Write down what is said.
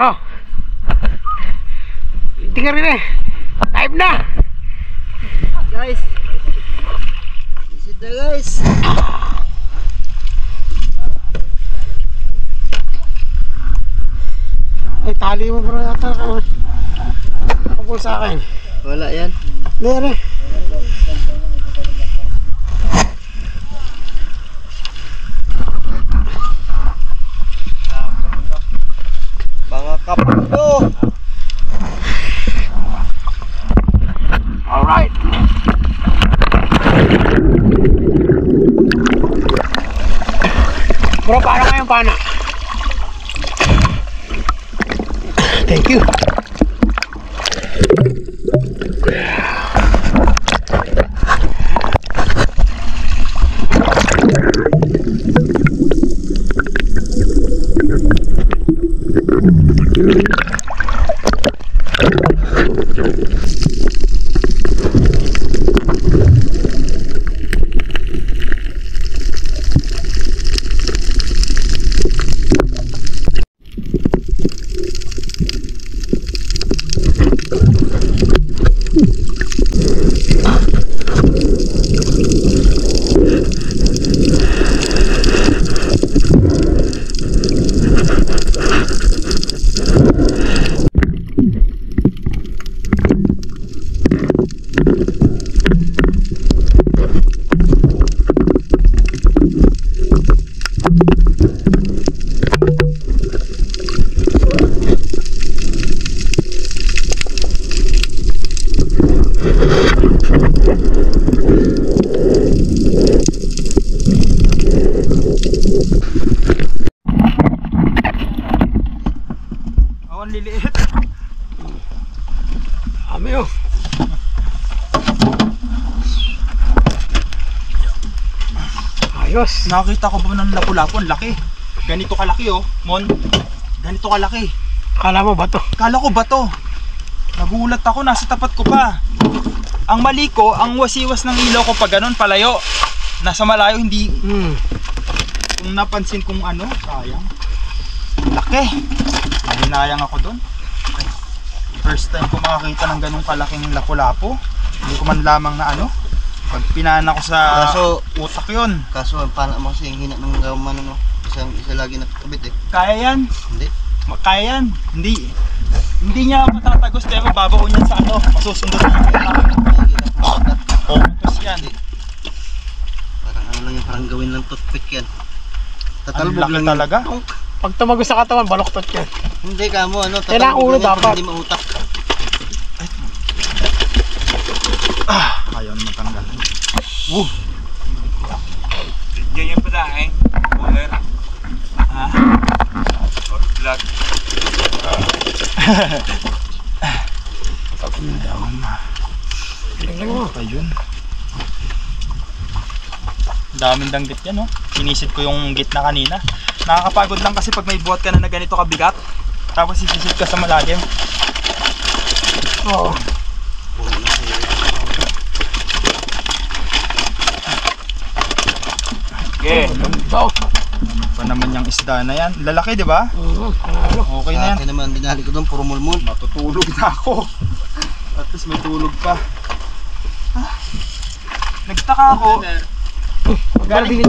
Oh. Tingnan rin eh. Live na. Guys. Visit na guys. Ay, tali mo bro yata ka. Pagpul sa akin. Wala yan. Nere. Mga kapatid. Alright. Bro, paano nga yung pana? Thank you. Ang liliit. Kami oh. Ayos. Nakakita ko ba ng lapu-lapu? Ang laki. Ganito kalaki oh, Mon. Ganito kalaki. Kala mo ba to? Kala ko ba to? Nagulat ako, nasa tapat ko pa. Ang mali ko, ang wasiwas ng ilaw ko pag ganun, palayo. Nasa malayo, hindi. Kung napansin kong ano, sayang. Laki. Nahinayang ako doon. First time ko makakita ng ganung kalaking lapu-lapu. Hindi ko man lamang na ano. Pag pinana ko sa utak yun. Kaso paano mo kasi yung hina ng gaman no? Isa lagi nakakabit eh. Kaya yan. Hindi. Kaya yan. Hindi niya matatagos pero babaon yan sa ano. Masusunod niya. Focus yan. Parang ano lang yan, parang gawin lang toothpick yan. Tatalbog lang talaga. Pag tumagos sa katawan, baloktot yan. Hindi ka mo ano, kailangan ulo lang yan, dapat. hindi mautak. Ayaw na matanggal. Yan yung pala eh. Cooler. Ha? Or vlog. Ayun. Daming danggit yan, no? Sinisid ko yung gitna kanina. Nakakapagod lang kasi pag may buhat ka na ganito kabigat, tapos sisisid ka sa malalim. Oo. Okay. Wow. Pa naman yung isda na yan. Lalaki, di ba? Okay na yan. Akin naman, dinali ko doon, puro mulmul. Matutulog na ako. At least may tulog pa. Nagtaka ako. Galing.